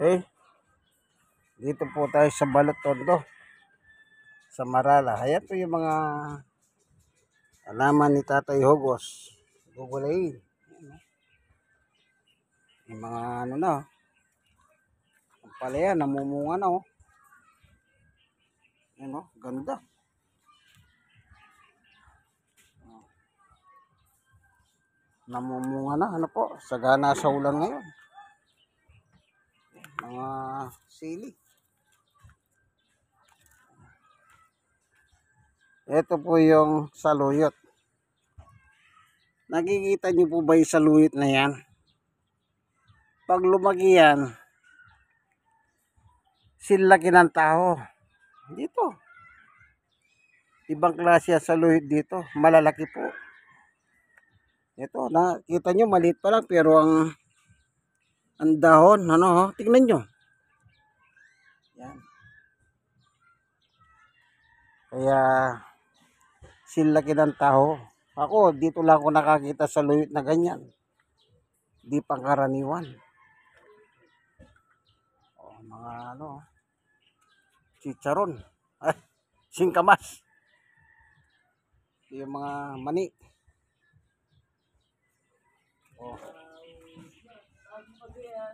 Eh, dito po tayo sa Balotondo, sa Marala. Ayan po yung mga alaman ni Tatay Hugos. Gugulayin. Yung mga ano na, ang palaya, namumunga na oh. Ayan oh, ganda. Namumunga na, ano po, sagana sa ulan ngayon. Mga sili. Ito po yung saluyot. Nakikita niyo po ba yung saluyot na yan? Pag lumaki yan, silaki ng tao. Dito. Ibang klase sa saluyot dito. Malalaki po. Ito, nakita nyo, maliit pa lang, pero ang dahon, ano, tingnan nyo. Yan. Kaya, silaki ng taho. Ako, dito lang ako nakakita sa saluyot na ganyan. Di pangkaraniwan. O, mga ano, chicharon. Ay, singkamas. Yung mga mani. O.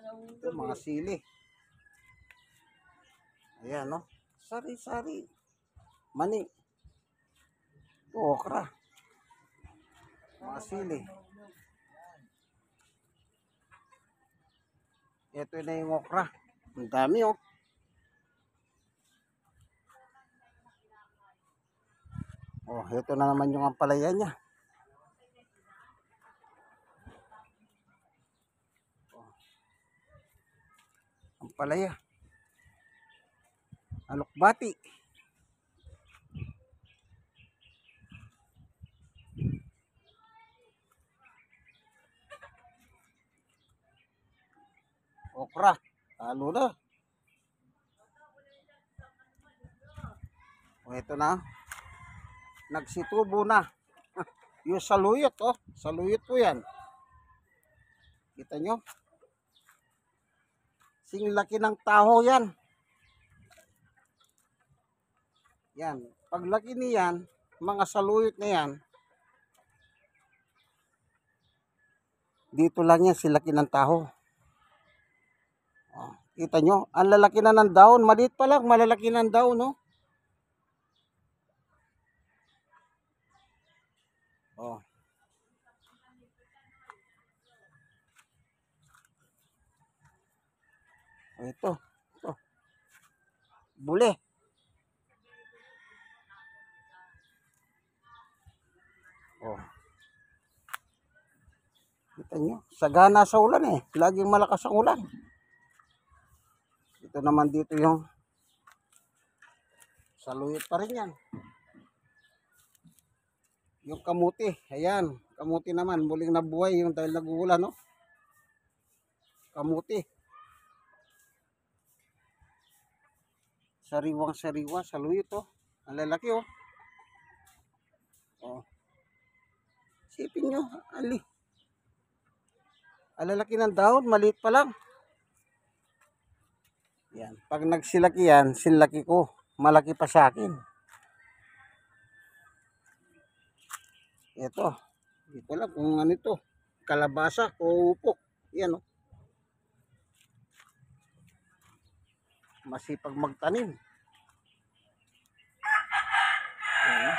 Ito, mga sili. Ayan, no? Sari-sari. Mani. Ito, okra. Mga sili. Ito na yung okra. Ang dami, oh. Oh, ito na naman yung ampalaya niya. Oh. Ampalaya. Alokbati. Okra. Talo na. O, ito na. Nagsitubo na. Yung saluyot, oh. Saluyot po yan. Kita nyo? Sing laki ng taho yan. Yan. Pag laki niyan, mga saluyot na yan, dito lang yan, silaki ng taho. Oh, kita nyo? Ang lalaki na ng daon. Maliit pa lang, malalaki ng daon, no? Oh. Ito. Ito. Bule. Oh. Kita nyo? Sagana sa ulan eh. Laging malakas ang ulan. Ito naman dito yung saluyot pa rin yan. Yung kamuti. Ayan. Kamuti naman. Muling nabuhay yung dahil nag-uulan, no? Kamuti. Sariwang sariwa. Saluyot, oh. Ang lalaki, oh. Oh. Sipin nyo. Ali. Ang lalaki ng dahon. Maliit pa lang. Yan. Pag nagsilaki yan, silaki ko. Malaki pa sa akin. Ito. Hindi ko alam kung ano ito. Kalabasa o upok. Yan, oh. Masipag magtanim. Yan, oh.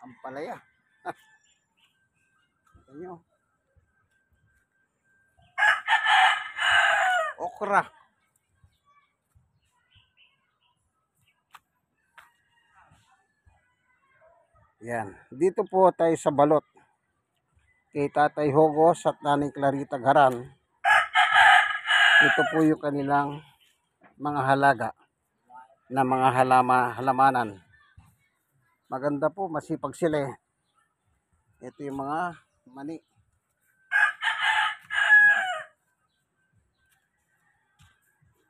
Ampalaya. Ito nyo. Okra. Yan. Dito po tayo sa balot. Kay Tatay Hugos at Nanay Clarita Garan. Ito po yung kanilang mga halaga na mga halamanan. Maganda po, masipag sila eh. Ito yung mga mani.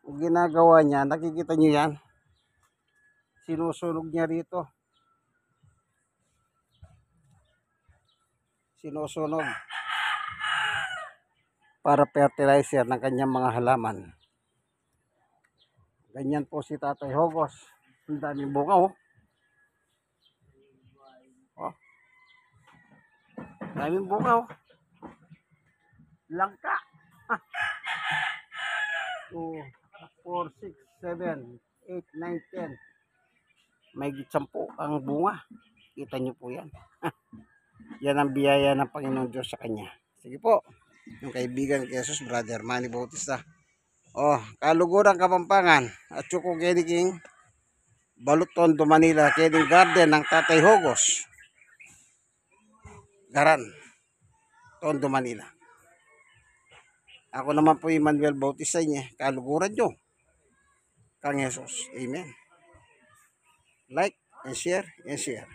Ang ginagawa niya, nakikita niyo yan? Sinusunog niya rito. Sinusunog. para fertilizer ng kanyang mga halaman. Ganyan po si Tatay Hogos. Ang daming bunga oh. Oh. Daming bunga oh. Langka. 2, 4, 6, 7, 8, 9, 10. May 10 ang bunga. Kita nyo po yan. Yan ang biyaya ng Panginoon Diyos sa kanya. Sige po. Yung kaibigan kay Jesus, Brother Manny Bautista. Oh, Kaluguran, Kapampangan. At Chuko Kenny King. Balot Tondo, Manila. Kenny Garden ng Tatay Hogos. Garan. Tondo, Manila. Ako naman po Emmanuel Bautista niya. Kaluguran nyo. Kang Jesus. Amen. Like and share and share.